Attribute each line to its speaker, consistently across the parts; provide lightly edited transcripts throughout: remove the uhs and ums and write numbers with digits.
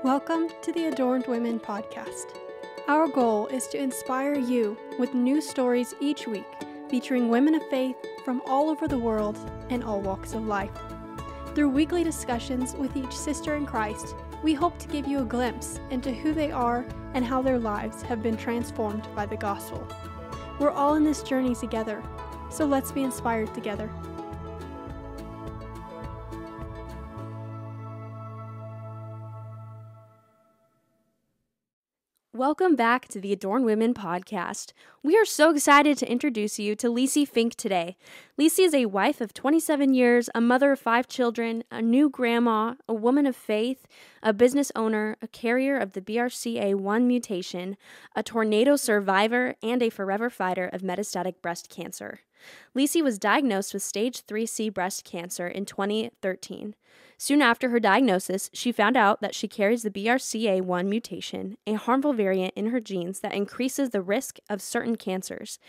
Speaker 1: Welcome to the Adorned Women podcast. Our goal is to inspire you with new stories each week featuring women of faith from all over the world and all walks of life. Through weekly discussions with each sister in Christ, we hope to give you a glimpse into who they are and how their lives have been transformed by the gospel. We're all in this journey together, so let's be inspired together.
Speaker 2: Welcome back to the Adorned Women podcast. We are so excited to introduce you to Leecy Fink today. Leecy is a wife of 27 years, a mother of 5 children, a new grandma, a woman of faith, a business owner, a carrier of the BRCA1 mutation, a tornado survivor, and a forever fighter of metastatic breast cancer. Leecy was diagnosed with stage 3C breast cancer in 2013. Soon after her diagnosis, she found out that she carries the BRCA1 mutation, a harmful variant in her genes that increases the risk of certain cancers.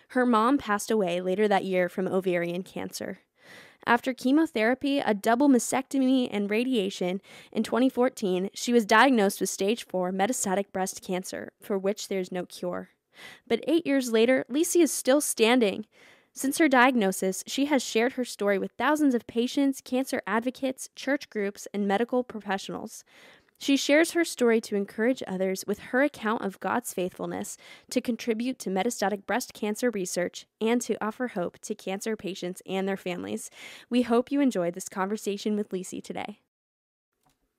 Speaker 2: Her mom passed away later that year from ovarian cancer. After chemotherapy, a double mastectomy, and radiation, in 2014, she was diagnosed with stage 4 metastatic breast cancer, for which there is no cure. But 8 years later, Leecy is still standing. Since her diagnosis, she has shared her story with thousands of patients, cancer advocates, church groups, and medical professionals. She shares her story to encourage others with her account of God's faithfulness, to contribute to metastatic breast cancer research, and to offer hope to cancer patients and their families. We hope you enjoyed this conversation with Leecy today.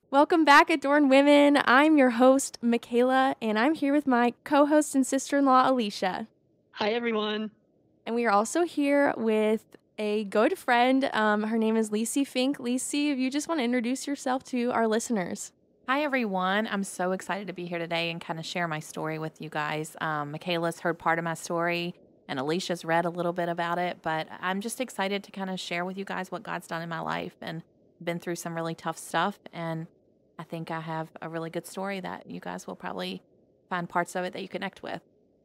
Speaker 2: Welcome back, Adorned Women. I'm your host, Michaela, and I'm here with my co-host and sister-in-law, Alicia.
Speaker 3: Hi, everyone.
Speaker 2: And we are also here with a good friend. Her name is Leecy Fink. Leecy, if you just want to introduce yourself to our listeners.
Speaker 4: Hi, everyone. I'm so excited to be here today and kind of share my story with you guys. Michaela's heard part of my story, and Alicia's read a little bit about it, but I'm just excited to kind of share with you guys what God's done in my life, and been through some really tough stuff, and I think I have a really good story that you guys will probably find parts of it that you connect with.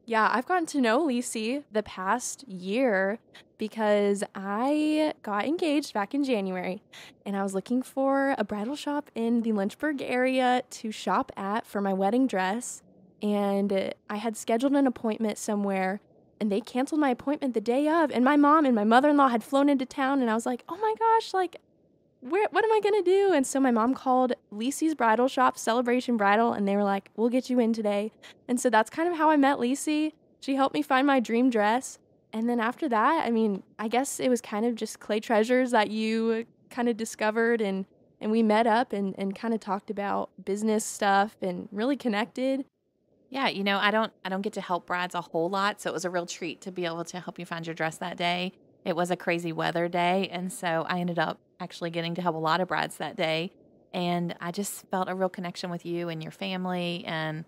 Speaker 2: Yeah, I've gotten to know Leecy the past year because I got engaged back in January, and I was looking for a bridal shop in the Lynchburg area to shop at for my wedding dress, and I had scheduled an appointment somewhere, and they canceled my appointment the day of, and my mom and my mother-in-law had flown into town, and I was like, oh my gosh, like, what am I going to do? And so my mom called Leecy's bridal shop, Celebration Bridal, and they were like, we'll get you in today. And so that's kind of how I met Leecy. She helped me find my dream dress. And then after that, I guess it was kind of just clay treasures that you kind of discovered, and we met up and kind of talked about business stuff and really connected.
Speaker 4: Yeah, I don't get to help brides a whole lot, so it was a real treat to be able to help you find your dress that day. It was a crazy weather day, and so I ended up actually getting to help a lot of brides that day, and I just felt a real connection with you and your family, and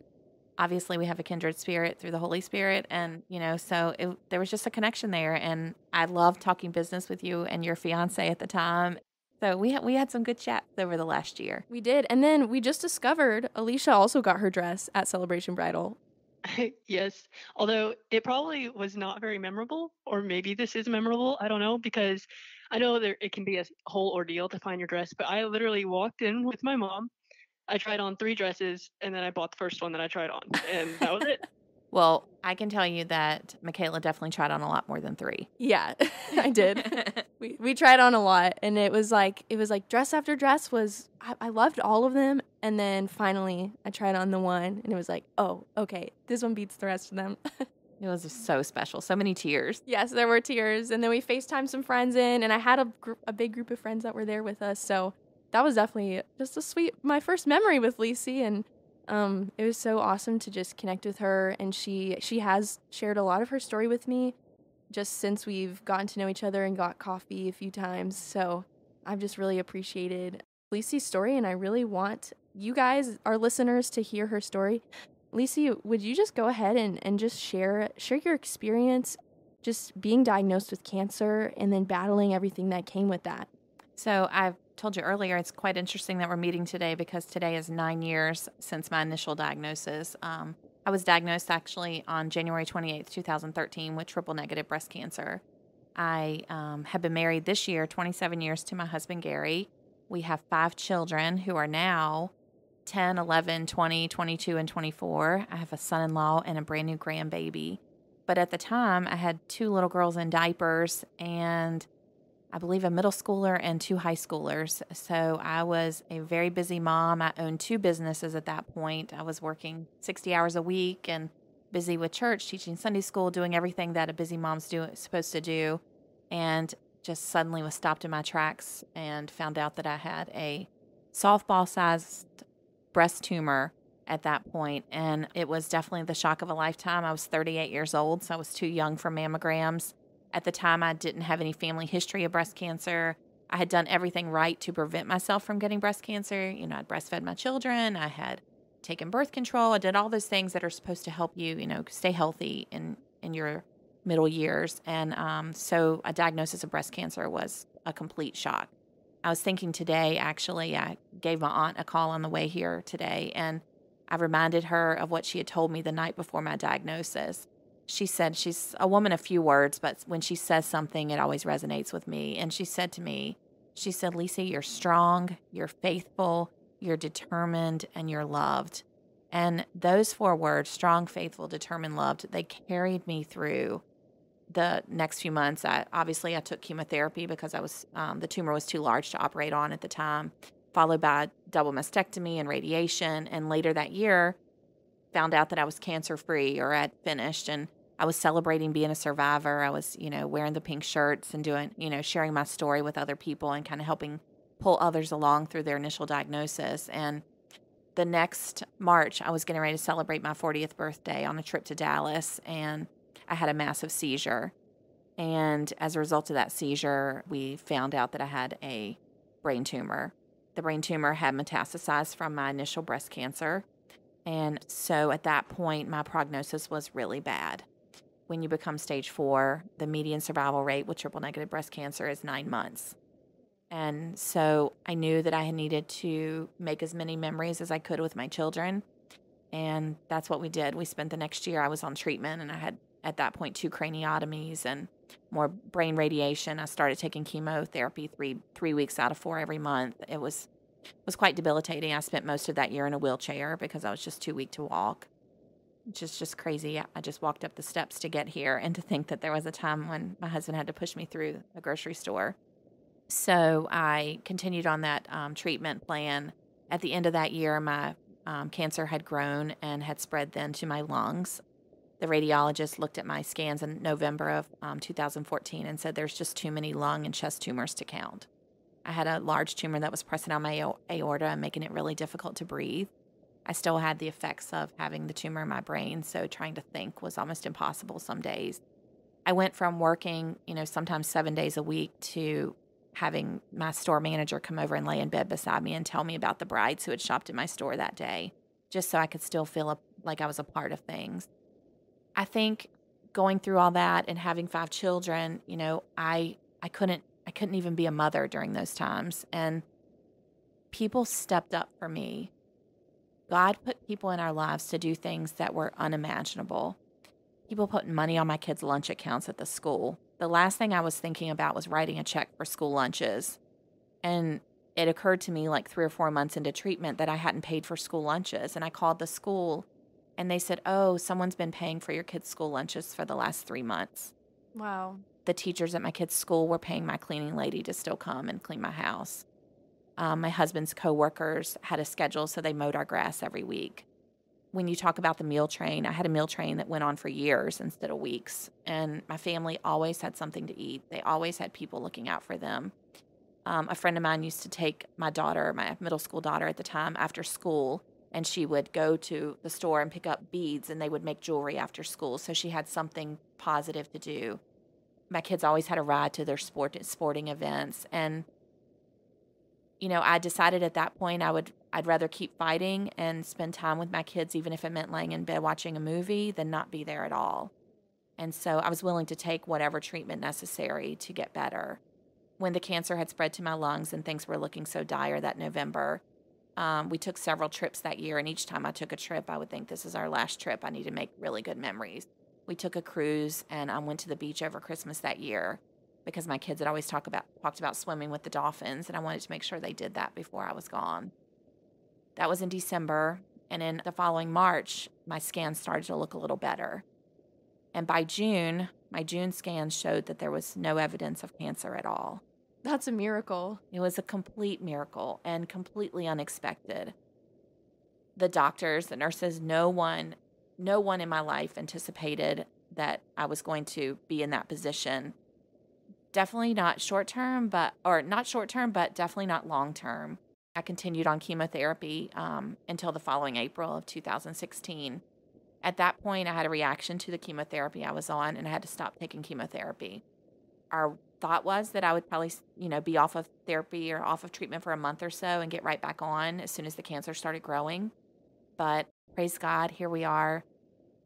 Speaker 4: obviously we have a kindred spirit through the Holy Spirit, and so there was just a connection there, and I loved talking business with you and your fiance at the time. So we had some good chats over the last year.
Speaker 2: We did, and then we just discovered Alicia also got her dress at Celebration Bridal.
Speaker 3: Yes, although it probably was not very memorable, or maybe this is memorable, I don't know, because I know it can be a whole ordeal to find your dress, but I literally walked in with my mom, I tried on 3 dresses, and then I bought the first one that I tried on, and that was it.
Speaker 4: Well, I can tell you that Michaela definitely tried on a lot more than 3.
Speaker 2: Yeah, I did. we tried on a lot, and it was like dress after dress I loved all of them, and then finally I tried on the one, and it was like, oh, okay, this one beats the rest of them.
Speaker 4: It was so special. So many tears.
Speaker 2: Yes, there were tears, and then we FaceTimed some friends in, and I had a big group of friends that were there with us, so that was definitely just my first memory with Leecy, and it was so awesome to just connect with her, and she has shared a lot of her story with me just since we've gotten to know each other and got coffee a few times. So I've just really appreciated Leecy's story, and I really want you guys, our listeners, to hear her story. Leecy, would you just go ahead and just share your experience just being diagnosed with cancer and then battling everything that came with that?
Speaker 4: So I've told you earlier, it's quite interesting that we're meeting today because today is 9 years since my initial diagnosis. I was diagnosed actually on January 28th, 2013 with triple-negative breast cancer. I have been married this year, 27 years, to my husband, Gary. We have 5 children who are now 10, 11, 20, 22, and 24. I have a son-in-law and a brand new grandbaby. But at the time, I had 2 little girls in diapers and I believe a middle schooler and 2 high schoolers. So I was a very busy mom. I owned 2 businesses at that point. I was working 60 hours a week and busy with church, teaching Sunday school, doing everything that a busy mom's supposed to do. And just suddenly was stopped in my tracks and found out that I had a softball-sized breast tumor at that point. And it was definitely the shock of a lifetime. I was 38 years old, so I was too young for mammograms. At the time, I didn't have any family history of breast cancer. I had done everything right to prevent myself from getting breast cancer. You know, I'd breastfed my children. I had taken birth control. I did all those things that are supposed to help you, stay healthy in your middle years. And so a diagnosis of breast cancer was a complete shock. I was thinking today, actually, I gave my aunt a call on the way here today, and I reminded her of what she had told me the night before my diagnosis. She said, she's a woman of few words, but when she says something, it always resonates with me. And she said to me, Leecy, you're strong, you're faithful, you're determined, and you're loved. And those 4 words, strong, faithful, determined, loved, they carried me through the next few months. I took chemotherapy because the tumor was too large to operate on at the time, followed by double mastectomy and radiation. And later that year, found out that I was cancer-free or had finished, and I was celebrating being a survivor. I was, wearing the pink shirts and doing, sharing my story with other people and kind of helping pull others along through their initial diagnosis. And the next March, I was getting ready to celebrate my 40th birthday on a trip to Dallas, and I had a massive seizure. And as a result of that seizure, we found out that I had a brain tumor. The brain tumor had metastasized from my initial breast cancer. And so at that point, my prognosis was really bad. When you become stage 4, the median survival rate with triple-negative breast cancer is 9 months. And so I knew that I needed to make as many memories as I could with my children. And that's what we did. We spent the next year, I was on treatment, and I had, at that point, 2 craniotomies and more brain radiation. I started taking chemotherapy 3 weeks out of 4 every month. It was quite debilitating. I spent most of that year in a wheelchair because I was just too weak to walk, which is just crazy. I just walked up the steps to get here, and to think that there was a time when my husband had to push me through a grocery store. So I continued on that treatment plan. At the end of that year, my cancer had grown and had spread then to my lungs. The radiologist looked at my scans in November of 2014 and said there's just too many lung and chest tumors to count. I had a large tumor that was pressing on my aorta and making it really difficult to breathe. I still had the effects of having the tumor in my brain, so trying to think was almost impossible some days. I went from working, sometimes 7 days a week to having my store manager come over and lay in bed beside me and tell me about the brides who had shopped in my store that day, just so I could still feel like I was a part of things. I think going through all that and having 5 children, I couldn't even be a mother during those times. And people stepped up for me. God put people in our lives to do things that were unimaginable. People putting money on my kids' lunch accounts at the school. The last thing I was thinking about was writing a check for school lunches. And it occurred to me like 3 or 4 months into treatment that I hadn't paid for school lunches. And I called the school, and they said, oh, someone's been paying for your kids' school lunches for the last 3 months.
Speaker 2: Wow.
Speaker 4: The teachers at my kids' school were paying my cleaning lady to still come and clean my house. My husband's coworkers had a schedule, so they mowed our grass every week. When you talk about the meal train, I had a meal train that went on for years instead of weeks. And my family always had something to eat. They always had people looking out for them. A friend of mine used to take my daughter, my middle school daughter at the time, after school, and she would go to the store and pick up beads, and they would make jewelry after school. So she had something positive to do. My kids always had a ride to their sporting events. And I decided at that point I'd rather keep fighting and spend time with my kids, even if it meant laying in bed watching a movie, than not be there at all. And so I was willing to take whatever treatment necessary to get better. When the cancer had spread to my lungs and things were looking so dire that November, we took several trips that year. And each time I took a trip, I would think, this is our last trip. I need to make really good memories. We took a cruise and I went to the beach over Christmas that year, because my kids had always talked about swimming with the dolphins, and I wanted to make sure they did that before I was gone. That was in December. And in the following March, my scans started to look a little better. And by June, my June scans showed that there was no evidence of cancer at all.
Speaker 2: That's a miracle.
Speaker 4: It was a complete miracle and completely unexpected. The doctors, the nurses, no one in my life anticipated that I was going to be in that position. Definitely not short-term, but definitely not long-term. I continued on chemotherapy until the following April of 2016. At that point, I had a reaction to the chemotherapy I was on, and I had to stop taking chemotherapy. Our thought was that I would probably, be off of therapy or off of treatment for a month or so and get right back on as soon as the cancer started growing. But praise God, here we are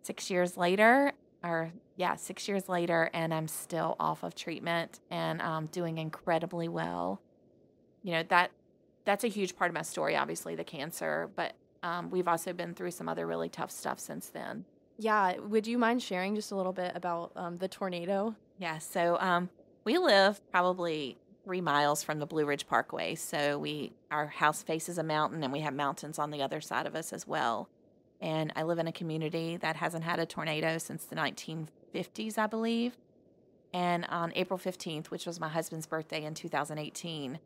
Speaker 4: 6 years later, and I'm still off of treatment and doing incredibly well. That's a huge part of my story, obviously, the cancer, but we've also been through some other really tough stuff since then.
Speaker 2: Yeah, would you mind sharing just a little bit about the tornado?
Speaker 4: Yeah, so we live probably 3 miles from the Blue Ridge Parkway, so our house faces a mountain, and we have mountains on the other side of us as well. And I live in a community that hasn't had a tornado since the 1950s, I believe. And on April 15th, which was my husband's birthday in 2018,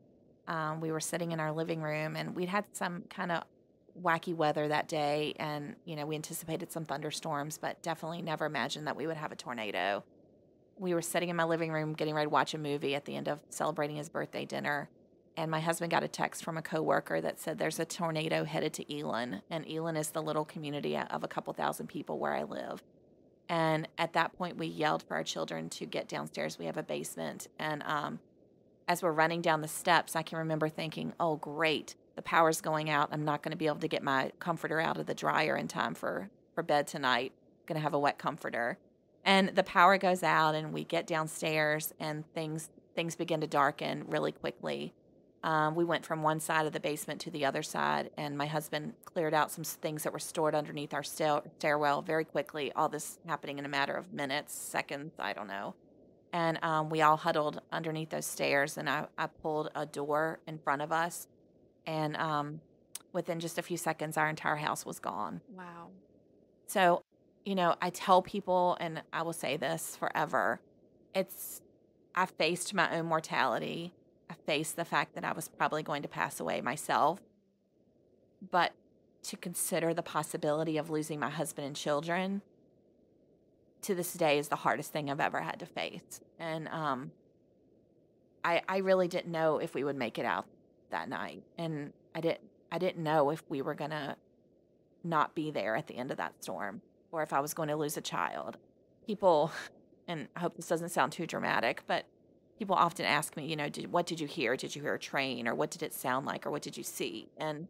Speaker 4: we were sitting in our living room, and we'd had some kind of wacky weather that day, and we anticipated some thunderstorms, but definitely never imagined that we would have a tornado. We were sitting in my living room getting ready to watch a movie at the end of celebrating his birthday dinner, and my husband got a text from a coworker that said there's a tornado headed to Elon, and Elon is the little community of a couple thousand people where I live. And at that point, we yelled for our children to get downstairs. We have a basement, and as we're running down the steps, I can remember thinking, oh, great, the power's going out. I'm not going to be able to get my comforter out of the dryer in time for bed tonight. I'm going to have a wet comforter. And the power goes out, and we get downstairs, and things begin to darken really quickly. We went from one side of the basement to the other side, and my husband cleared out some things that were stored underneath our stairwell very quickly, all this happening in a matter of minutes, seconds, I don't know. And we all huddled underneath those stairs, and I pulled a door in front of us, and within just a few seconds, our entire house was gone.
Speaker 2: Wow.
Speaker 4: So, I tell people, and I will say this forever, I faced my own mortality. I faced the fact that I was probably going to pass away myself. But to consider the possibility of losing my husband and children to this day is the hardest thing I've ever had to face. And I really didn't know if we would make it out that night. And I didn't know if we were going to not be there at the end of that storm, or if I was going to lose a child. People, and I hope this doesn't sound too dramatic, but people often ask me, what did you hear? Did you hear a train? Or what did it sound like? Or what did you see? And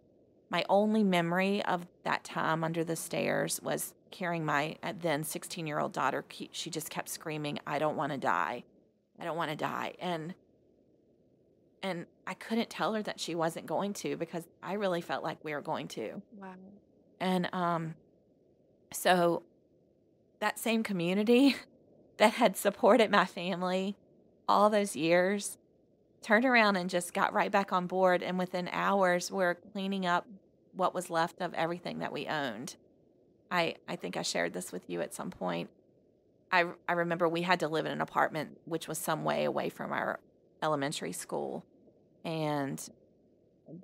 Speaker 4: my only memory of that time under the stairs was carrying my then 16-year-old daughter. She just kept screaming, I don't want to die. I don't want to die. And I couldn't tell her that she wasn't going to, because I really felt like we were going to.
Speaker 2: Wow.
Speaker 4: And so that same community that had supported my family all those years turned around and just got right back on board. And within hours, we're cleaning up what was left of everything that we owned. I think I shared this with you at some point. I remember we had to live in an apartment which was some way away from our elementary school. And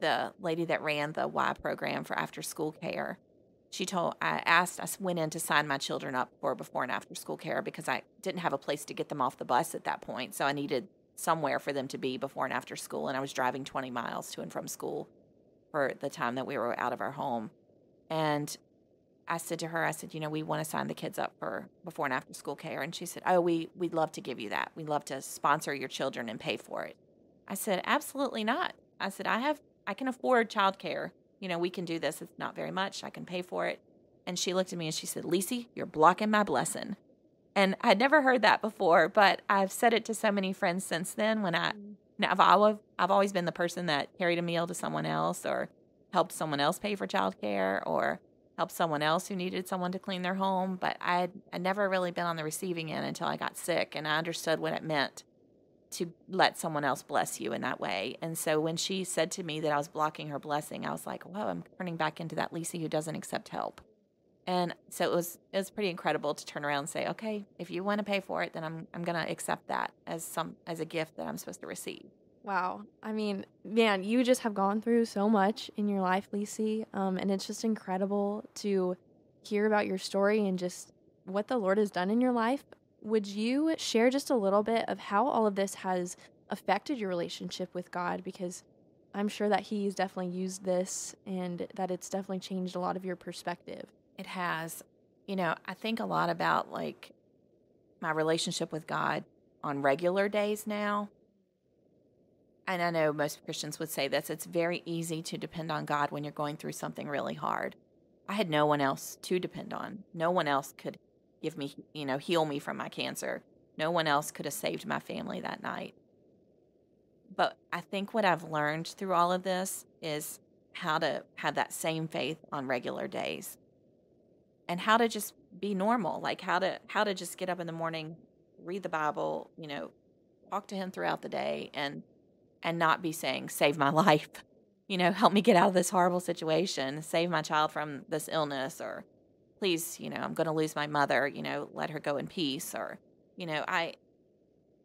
Speaker 4: the lady that ran the Y program for after school care, I went in to sign my children up for before and after school care, because I didn't have a place to get them off the bus at that point. So I needed somewhere for them to be before and after school. And I was driving 20 miles to and from school for the time that we were out of our home. And I said to her, we want to sign the kids up for before and after school care. And she said, oh, we'd love to give you that. We'd love to sponsor your children and pay for it. I said, absolutely not. I said, I can afford childcare. We can do this. It's not very much. I can pay for it. And she looked at me and she said, Leecy, you're blocking my blessing. And I'd never heard that before, but I've said it to so many friends since then. I've always been the person that carried a meal to someone else, or helped someone else pay for childcare, or helped someone else who needed someone to clean their home. But I'd never really been on the receiving end until I got sick, and I understood what it meant to let someone else bless you in that way. And so when she said to me that I was blocking her blessing, I was like, whoa, I'm turning back into that Leecy who doesn't accept help. And so it was pretty incredible to turn around and say, okay, if you want to pay for it, then I'm going to accept that as a gift that I'm supposed to receive.
Speaker 2: Wow. I mean, man, you just have gone through so much in your life, Leecy. And it's just incredible to hear about your story and just what the Lord has done in your life. Would you share just a little bit of how all of this has affected your relationship with God? Because I'm sure that He's definitely used this and that it's definitely changed a lot of your perspective.
Speaker 4: It has. I think a lot about like my relationship with God on regular days now. And I know most Christians would say this. It's very easy to depend on God when you're going through something really hard. I had no one else to depend on. No one else could give me, heal me from my cancer. No one else could have saved my family that night. But I think what I've learned through all of this is how to have that same faith on regular days. And how to just be normal, like how to just get up in the morning, read the Bible, talk to Him throughout the day, and not be saying, save my life, help me get out of this horrible situation, save my child from this illness, or please, I'm going to lose my mother, let her go in peace, or,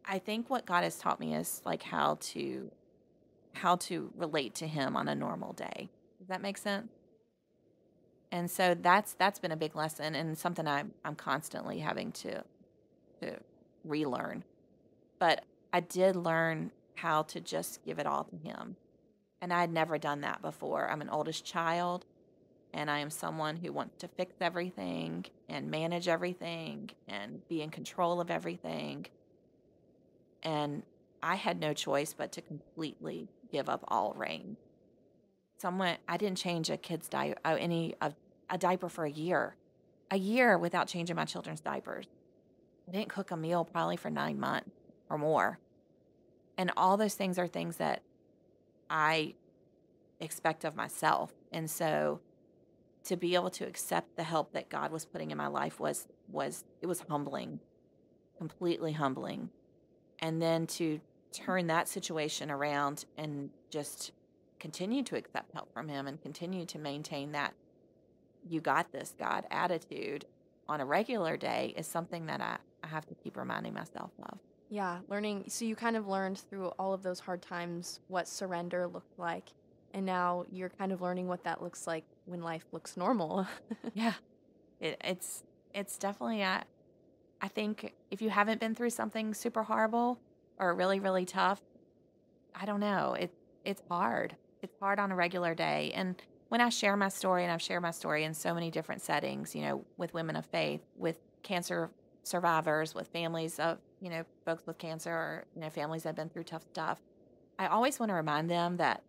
Speaker 4: I think what God has taught me is like how to relate to Him on a normal day. Does that make sense? And so that's been a big lesson and something I'm constantly having to relearn. But I did learn how to just give it all to Him. And I had never done that before. I'm an oldest child, and I am someone who wants to fix everything and manage everything and be in control of everything. And I had no choice but to completely give up all reign. I didn't change a kid's diaper, a diaper for a year without changing my children's diapers. I didn't cook a meal probably for 9 months or more. And all those things are things that I expect of myself. And so to be able to accept the help that God was putting in my life was humbling, completely humbling. And then to turn that situation around and just continue to accept help from Him and continue to maintain that you got this, God attitude on a regular day is something that I have to keep reminding myself of.
Speaker 2: Yeah, learning. So you kind of learned through all of those hard times what surrender looked like. And now you're kind of learning what that looks like when life looks normal.
Speaker 4: Yeah, it's definitely, I think if you haven't been through something super horrible or really, really tough, I don't know, it's hard. It's hard on a regular day. And when I share my story, and I've shared my story in so many different settings, with women of faith, with cancer survivors, with families of, folks with cancer, or, families that have been through tough stuff, I always want to remind them that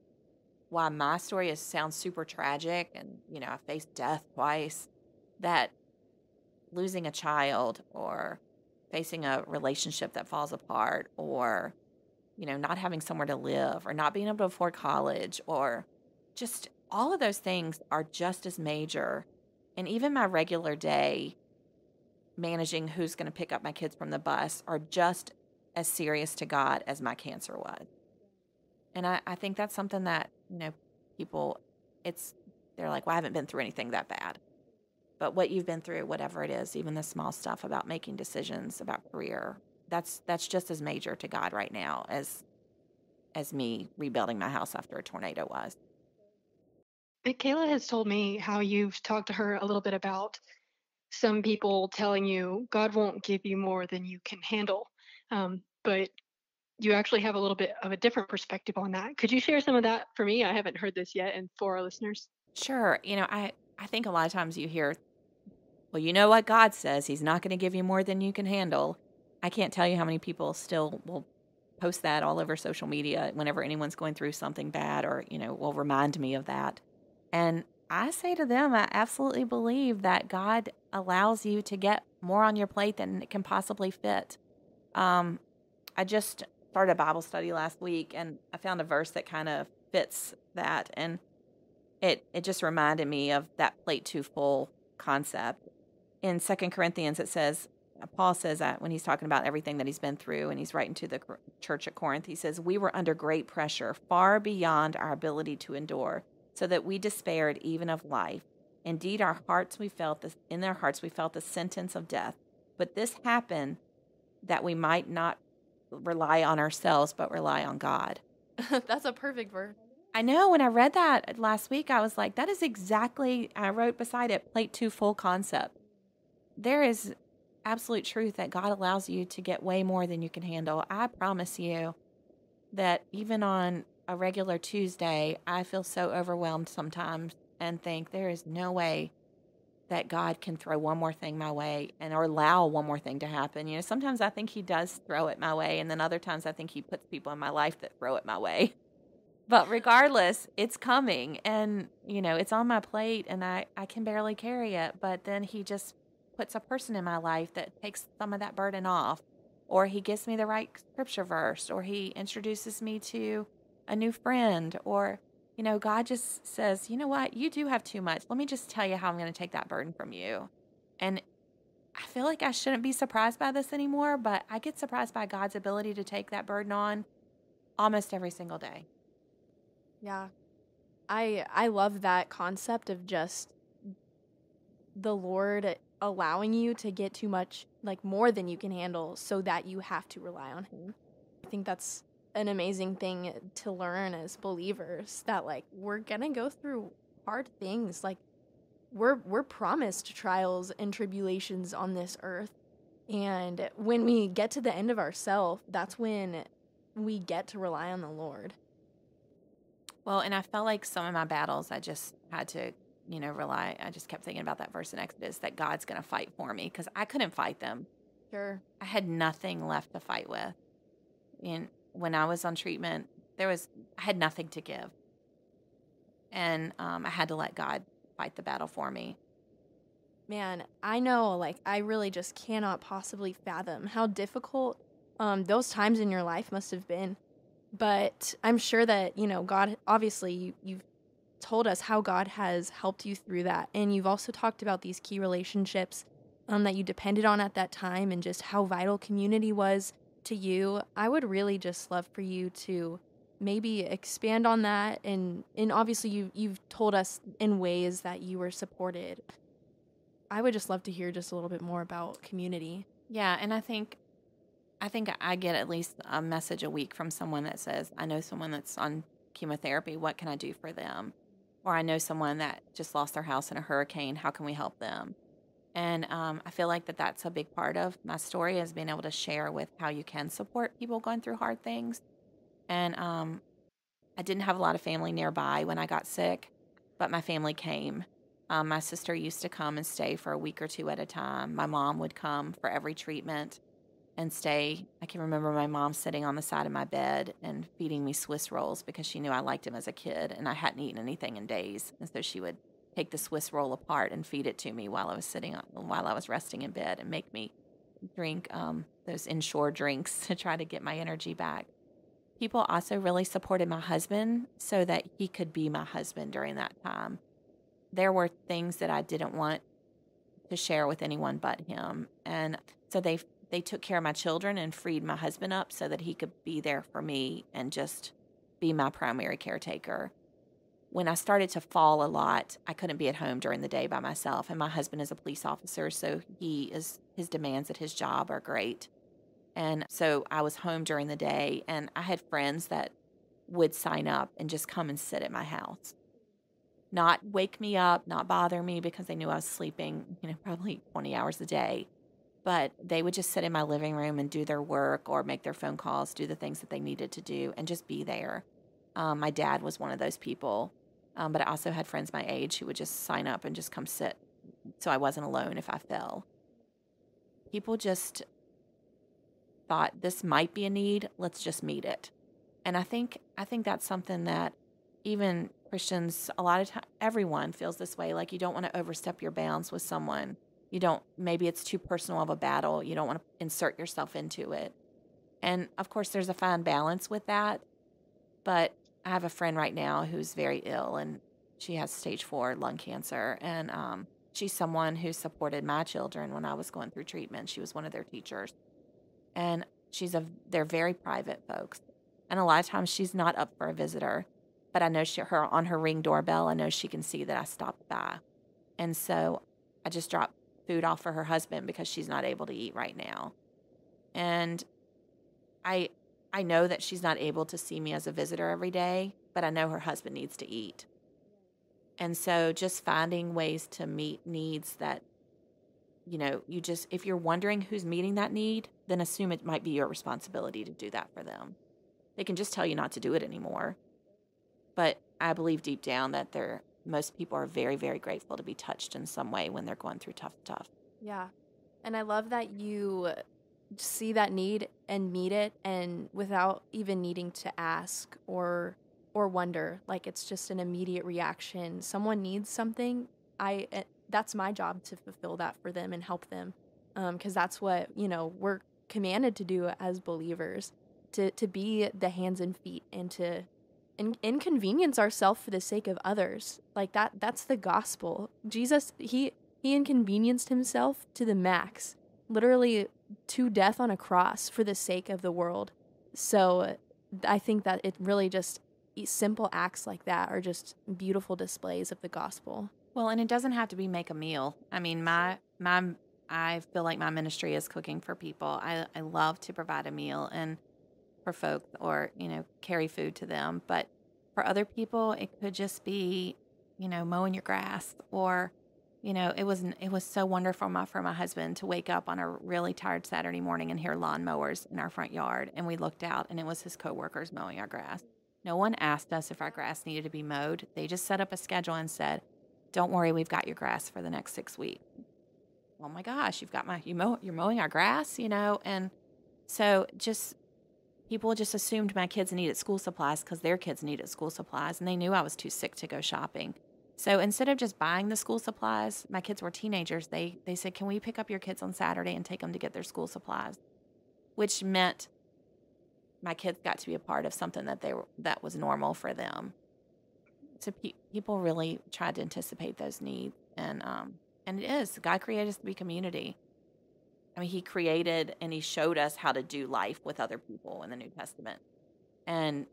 Speaker 4: while my story sounds super tragic and, I faced death twice, that losing a child or facing a relationship that falls apart or, not having somewhere to live or not being able to afford college or just all of those things are just as major. And even my regular day managing who's going to pick up my kids from the bus are just as serious to God as my cancer was. And I think that's something that, people, they're like, well, I haven't been through anything that bad. But what you've been through, whatever it is, even the small stuff about making decisions about career, that's just as major to God right now as me rebuilding my house after a tornado was.
Speaker 3: Kayla has told me how you've talked to her a little bit about some people telling you God won't give you more than you can handle. But you actually have a little bit of a different perspective on that. Could you share some of that for me? I haven't heard this yet, and for our listeners.
Speaker 4: Sure. I think a lot of times you hear, well, you know what God says, He's not going to give you more than you can handle. I can't tell you how many people still will post that all over social media whenever anyone's going through something bad or, will remind me of that. And I say to them, I absolutely believe that God allows you to get more on your plate than it can possibly fit. I just started a Bible study last week, and I found a verse that kind of fits that. And it just reminded me of that plate too full concept. In 2 Corinthians, it says, Paul says that when he's talking about everything that he's been through, and he's writing to the church at Corinth, he says, "We were under great pressure, far beyond our ability to endure, so that we despaired even of life. Indeed, in our hearts we felt the sentence of death. But this happened that we might not rely on ourselves, but rely on God."
Speaker 2: That's a perfect verse.
Speaker 4: I know, when I read that last week, I was like, that is exactly, I wrote beside it, plate 2 full concept. There is absolute truth that God allows you to get way more than you can handle. I promise you that even on a regular Tuesday, I feel so overwhelmed sometimes and think there is no way that God can throw one more thing my way or allow one more thing to happen. Sometimes I think he does throw it my way, and then other times I think he puts people in my life that throw it my way. But regardless, it's coming, and, it's on my plate, and I can barely carry it. But then he just puts a person in my life that takes some of that burden off, or he gives me the right scripture verse, or he introduces me to a new friend, or, God just says, you know what, you do have too much. Let me just tell you how I'm going to take that burden from you. And I feel like I shouldn't be surprised by this anymore, but I get surprised by God's ability to take that burden on almost every single day.
Speaker 2: Yeah. I love that concept of just the Lord allowing you to get too much, like more than you can handle, so that you have to rely on him. I think that's an amazing thing to learn as believers, that like we're gonna go through hard things. Like we're promised trials and tribulations on this earth, and when we get to the end of ourself, that's when we get to rely on the Lord.
Speaker 4: Well, and I felt like some of my battles, I just had to, rely. I just kept thinking about that verse in Exodus, that God's going to fight for me, because I couldn't fight them.
Speaker 2: Sure.
Speaker 4: I had nothing left to fight with. And when I was on treatment, I had nothing to give. And I had to let God fight the battle for me.
Speaker 2: Man, I know, like, I really just cannot possibly fathom how difficult those times in your life must have been. But I'm sure that, God, obviously, you've told us how God has helped you through that. And you've also talked about these key relationships that you depended on at that time, and just how vital community was to you. I would really just love for you to maybe expand on that. And obviously, you've told us in ways that you were supported. I would just love to hear just a little bit more about community.
Speaker 4: Yeah, and I think I get at least a message a week from someone that says, I know someone that's on chemotherapy. What can I do for them? Or I know someone that just lost their house in a hurricane. How can we help them? And I feel like that's a big part of my story, is being able to share with how you can support people going through hard things. And I didn't have a lot of family nearby when I got sick, but my family came. My sister used to come and stay for a week or two at a time. My mom would come for every treatment and stay. I can remember my mom sitting on the side of my bed and feeding me Swiss rolls, because she knew I liked him as a kid and I hadn't eaten anything in days. And so she would take the Swiss roll apart and feed it to me while I was resting in bed, and make me drink those inshore drinks to try to get my energy back. People also really supported my husband so that he could be my husband during that time. There were things that I didn't want to share with anyone but him. And so they took care of my children and freed my husband up so that he could be there for me and just be my primary caretaker. When I started to fall a lot, I couldn't be at home during the day by myself. And my husband is a police officer, so his demands at his job are great. And so I was home during the day, and I had friends that would sign up and just come and sit at my house. Not wake me up, not bother me, because they knew I was sleeping, probably 20 hours a day. But they would just sit in my living room and do their work or make their phone calls, do the things that they needed to do, and just be there. My dad was one of those people. But I also had friends my age who would just sign up and just come sit, so I wasn't alone if I fell. People just thought, this might be a need, let's just meet it. And I think that's something that even Christians, a lot of time, everyone feels this way. Like, you don't want to overstep your bounds with someone. Maybe it's too personal of a battle. You don't want to insert yourself into it. And of course, there's a fine balance with that. But I have a friend right now who's very ill, and she has stage 4 lung cancer. And she's someone who supported my children when I was going through treatment. She was one of their teachers. And they're very private folks. And a lot of times she's not up for a visitor, but I know her on her Ring doorbell, I know she can see that I stopped by. And so I just dropped food off for her husband because she's not able to eat right now. And I know that she's not able to see me as a visitor every day, but I know her husband needs to eat. And so just finding ways to meet needs that, if you're wondering who's meeting that need, then assume it might be your responsibility to do that for them. They can just tell you not to do it anymore. But I believe deep down that most people are very, very grateful to be touched in some way when they're going through tough stuff.
Speaker 2: Yeah. And I love that you see that need and meet it, and without even needing to ask or wonder. Like, it's just an immediate reaction. Someone needs something. That's my job to fulfill that for them and help them. Because that's what, we're commanded to do as believers, to be the hands and feet and to inconvenience ourselves for the sake of others. Like that's the gospel. Jesus, he inconvenienced himself to the max, literally to death on a cross for the sake of the world. So I think that it really just simple acts like that are just beautiful displays of the gospel.
Speaker 4: Well, and it doesn't have to be make a meal. I mean, I feel like my ministry is cooking for people. I love to provide a meal and for folks, or carry food to them. But for other people, it could just be mowing your grass, or it was so wonderful for my husband to wake up on a really tired Saturday morning and hear lawnmowers in our front yard, and we looked out and it was his coworkers mowing our grass. No one asked us if our grass needed to be mowed. They just set up a schedule and said, "Don't worry, we've got your grass for the next 6 weeks." Oh my gosh, you're mowing our grass, and so people just assumed my kids needed school supplies because their kids needed school supplies, and they knew I was too sick to go shopping. So instead of just buying the school supplies, my kids were teenagers. They said, "Can we pick up your kids on Saturday and take them to get their school supplies?" Which meant my kids got to be a part of something that was normal for them. So people really tried to anticipate those needs, and it is. God created us to be community. I mean, he created and he showed us how to do life with other people in the New Testament. And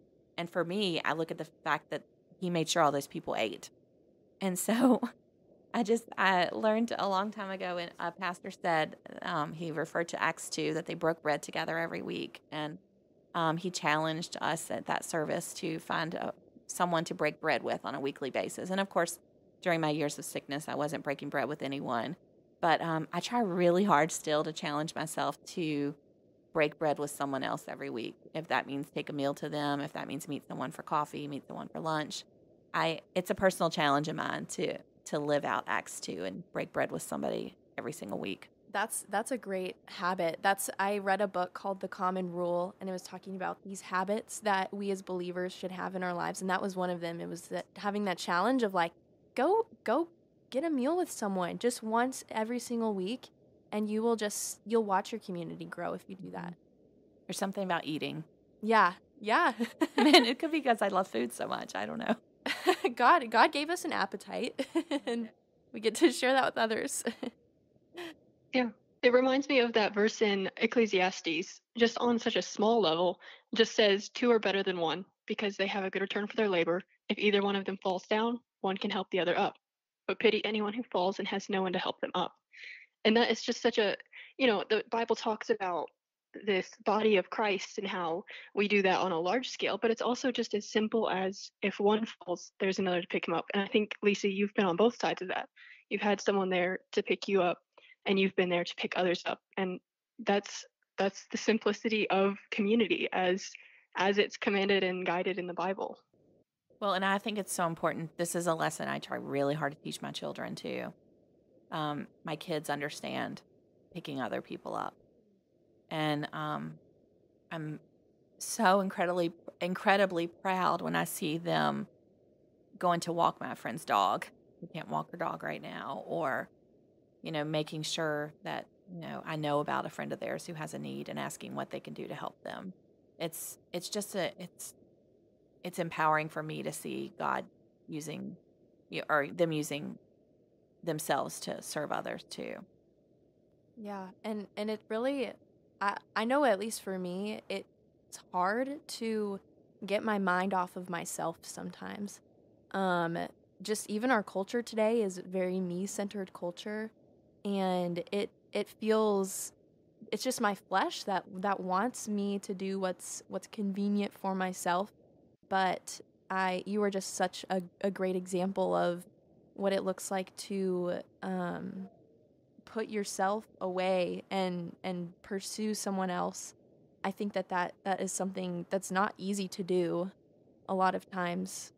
Speaker 4: for me, I look at the fact that he made sure all those people ate. And so I learned a long time ago, when a pastor said, he referred to Acts 2, that they broke bread together every week. And he challenged us at that service to find someone to break bread with on a weekly basis. And of course, during my years of sickness, I wasn't breaking bread with anyone. But I try really hard still to challenge myself to break bread with someone else every week. If that means take a meal to them, if that means meet someone for coffee, meet someone for lunch. It's a personal challenge of mine to live out Acts 2 and break bread with somebody every single week.
Speaker 2: That's a great habit. I read a book called The Common Rule, and it was talking about these habits that we as believers should have in our lives, and that was one of them. It was having that challenge of like, go get a meal with someone just once every single week, and you'll watch your community grow if you do that.
Speaker 4: There's something about eating.
Speaker 2: Yeah.
Speaker 4: Man, it could be because I love food so much. I don't know.
Speaker 2: God gave us an appetite, and we get to share that with others.
Speaker 3: Yeah. It reminds me of that verse in Ecclesiastes, just on such a small level, just says 2 are better than 1 because they have a good return for their labor. If either one of them falls down, one can help the other up. But pity anyone who falls and has no one to help them up. And that is just such a, the Bible talks about this body of Christ and how we do that on a large scale, but it's also just as simple as if one falls, there's another to pick him up. And I think, Leecy, you've been on both sides of that. You've had someone there to pick you up, and you've been there to pick others up. And that's the simplicity of community as it's commanded and guided in the Bible.
Speaker 4: Well, and I think it's so important. This is a lesson I try really hard to teach my children too. My kids understand picking other people up. And I'm so incredibly proud when I see them going to walk my friend's dog who can't walk her dog right now, or, making sure that, I know about a friend of theirs who has a need and asking what they can do to help them. It's empowering for me to see God using, or them using themselves to serve others too.
Speaker 2: Yeah, and it really, I know at least for me, it's hard to get my mind off of myself sometimes. Um, just even our culture today is very me-centered culture, and it feels it's just my flesh that wants me to do what's convenient for myself. But you were just such a great example of what it looks like to put yourself away and pursue someone else. I think that is something that's not easy to do a lot of times,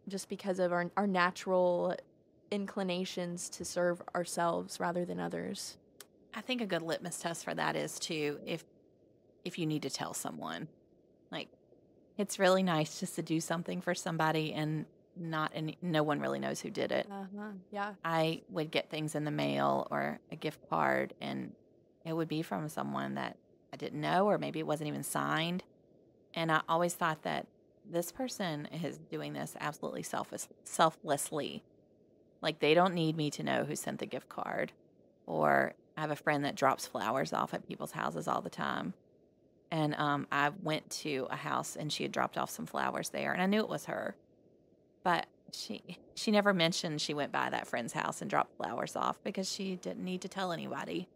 Speaker 2: just because of our natural inclinations to serve ourselves rather than others.
Speaker 4: I think a good litmus test for that is too, if you need to tell someone, like, it's really nice just to do something for somebody and no one really knows who did it.
Speaker 2: Yeah.
Speaker 4: I would get things in the mail or a gift card, and it would be from someone that I didn't know, or maybe it wasn't even signed. And I always thought that this person is doing this absolutely selflessly. Like, they don't need me to know who sent the gift card. Or I have a friend that drops flowers off at people's houses all the time. And I went to a house and she had dropped off some flowers there, and I knew it was her. But she never mentioned she went by that friend's house and dropped flowers off, because she didn't need to tell anybody.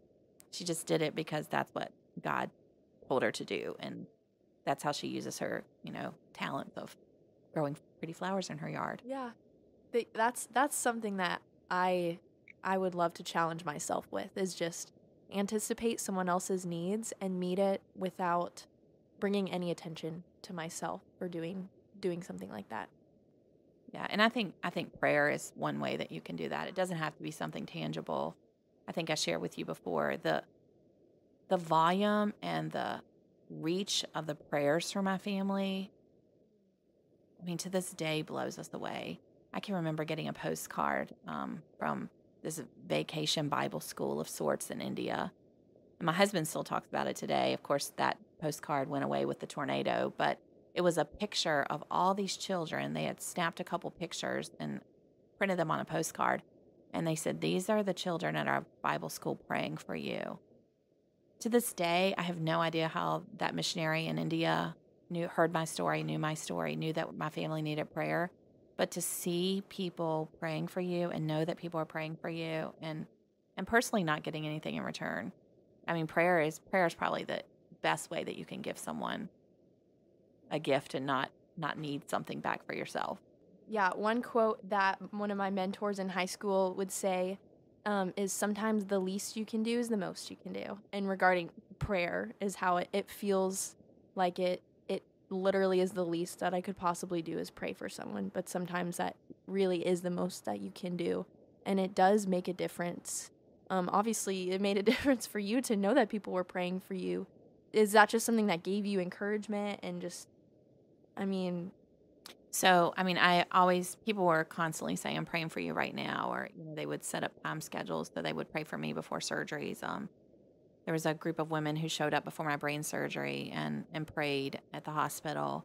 Speaker 4: She just did it because that's what God told her to do, and that's how she uses her, talent of growing pretty flowers in her yard.
Speaker 2: Yeah. That's something that I would love to challenge myself with, is just anticipate someone else's needs and meet it without bringing any attention to myself or doing something like that.
Speaker 4: Yeah, and I think prayer is one way that you can do that. It doesn't have to be something tangible. I think I shared with you before the volume and the reach of the prayers for my family. I mean, to this day blows us away. I can remember getting a postcard from this vacation Bible school of sorts in India. And my husband still talks about it today. Of course, that postcard went away with the tornado, but it was a picture of all these children. They had snapped a couple pictures and printed them on a postcard. And they said, "These are the children at our Bible school praying for you." To this day, I have no idea how that missionary in India heard my story, knew that my family needed prayer. But to see people praying for you and know that people are praying for you, and personally not getting anything in return. I mean, prayer is probably the best way that you can give someone a gift and not need something back for yourself.
Speaker 2: Yeah, one quote that one of my mentors in high school would say is, sometimes the least you can do is the most you can do. And regarding prayer is how it feels like it literally is the least that I could possibly do, is pray for someone. But sometimes that really is the most that you can do. And it does make a difference. Obviously, it made a difference for you to know that people were praying for you. Is that just something that gave you encouragement and just,
Speaker 4: So, people were constantly saying, "I'm praying for you right now," or, they would set up time schedules so they would pray for me before surgeries. There was a group of women who showed up before my brain surgery and prayed at the hospital.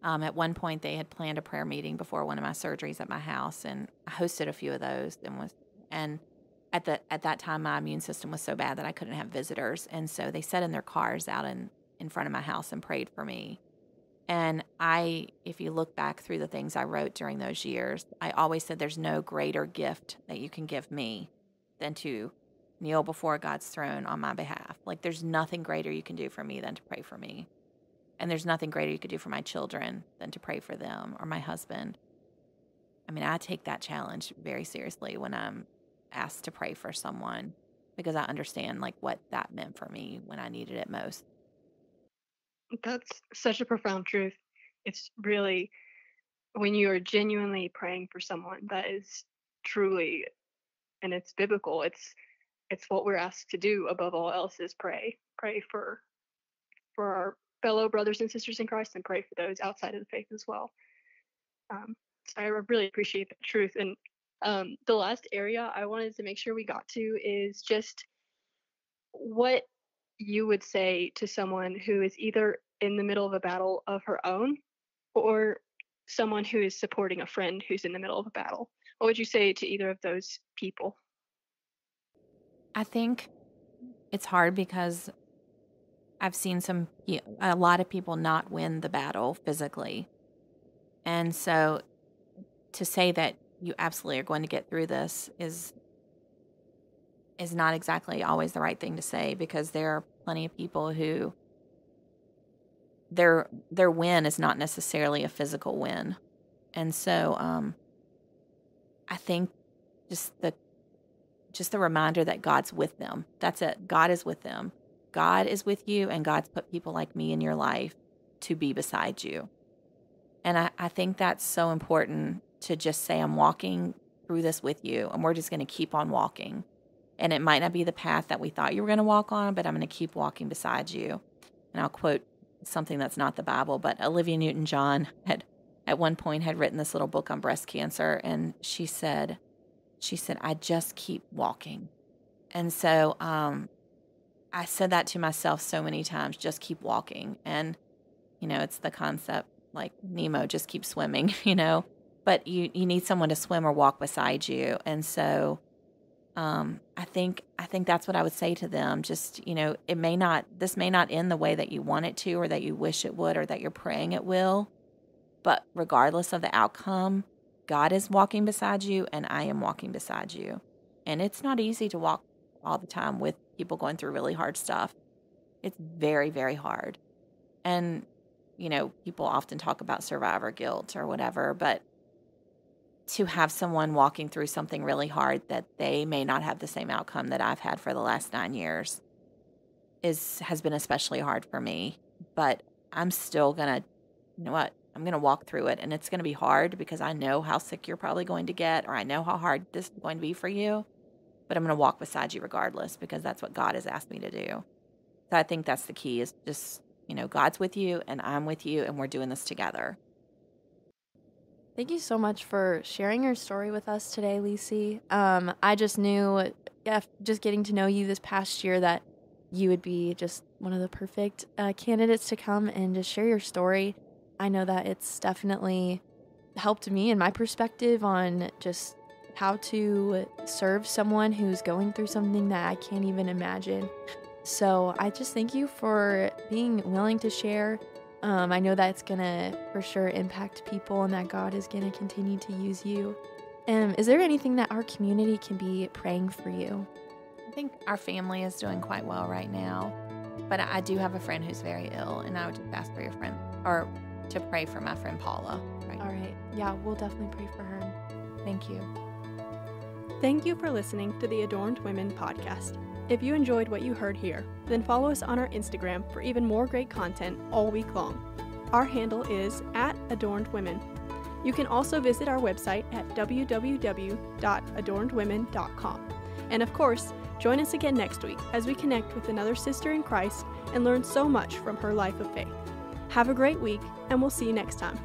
Speaker 4: At one point, they had planned a prayer meeting before one of my surgeries at my house, and I hosted a few of those. And at that time, my immune system was so bad that I couldn't have visitors, and so they sat in their cars out in front of my house and prayed for me. And if you look back through the things I wrote during those years, I always said there's no greater gift that you can give me than to kneel before God's throne on my behalf. Like, there's nothing greater you can do for me than to pray for me. And there's nothing greater you could do for my children than to pray for them, or my husband. I mean, I take that challenge very seriously when I'm asked to pray for someone, because I understand like what that meant for me when I needed it most.
Speaker 3: That's such a profound truth. It's really, when you are genuinely praying for someone, that is truly, and it's biblical. It's what we're asked to do above all else, is pray. Pray for our fellow brothers and sisters in Christ, and pray for those outside of the faith as well. So I really appreciate that truth. And the last area I wanted to make sure we got to is just what you would say to someone who is either in the middle of a battle of her own, or someone who is supporting a friend who's in the middle of a battle. What would you say to either of those people?
Speaker 4: I think it's hard because I've seen a lot of people not win the battle physically. And so to say that you absolutely are going to get through this is not exactly always the right thing to say, because there are plenty of people who their win is not necessarily a physical win. And so I think just the reminder that God's with them. That's it. God is with them. God is with you, and God's put people like me in your life to be beside you. And I think that's so important, to just say, I'm walking through this with you, and we're just going to keep on walking. And it might not be the path that we thought you were going to walk on, but I'm going to keep walking beside you. And I'll quote something that's not the Bible, but Olivia Newton-John had at one point had written this little book on breast cancer, and she said, I just keep walking. And so I said that to myself so many times, just keep walking. And, it's the concept like Nemo, just keep swimming, but you need someone to swim or walk beside you. And so I think that's what I would say to them. Just, this may not end the way that you want it to, or that you wish it would, or that you're praying it will. But regardless of the outcome, God is walking beside you, and I am walking beside you. And it's not easy to walk all the time with people going through really hard stuff. It's very, very hard. And, people often talk about survivor guilt or whatever, but to have someone walking through something really hard that they may not have the same outcome that I've had for the last 9 years has been especially hard for me. But I'm still going to, I'm going to walk through it, and it's going to be hard because I know how sick you're probably going to get, or I know how hard this is going to be for you, but I'm going to walk beside you regardless, because that's what God has asked me to do. So I think that's the key, is just, God's with you and I'm with you, and we're doing this together.
Speaker 2: Thank you so much for sharing your story with us today, Leecy. I just knew, just getting to know you this past year, that you would be just one of the perfect candidates to come and just share your story. I know that it's definitely helped me in my perspective on just how to serve someone who's going through something that I can't even imagine. So I just thank you for being willing to share. I know that it's going to for sure impact people, and that God is going to continue to use you. Is there anything that our community can be praying for you?
Speaker 4: I think our family is doing quite well right now, but I do have a friend who's very ill, and I would just ask for your friend, or to pray for my friend Paula. Right?
Speaker 2: All right. Yeah, we'll definitely pray for her.
Speaker 4: Thank you.
Speaker 1: Thank you for listening to the Adorned Women podcast. If you enjoyed what you heard here, then follow us on our Instagram for even more great content all week long. Our handle is @AdornedWomen. You can also visit our website at www.adornedwomen.com. And of course, join us again next week as we connect with another sister in Christ and learn so much from her life of faith. Have a great week, and we'll see you next time.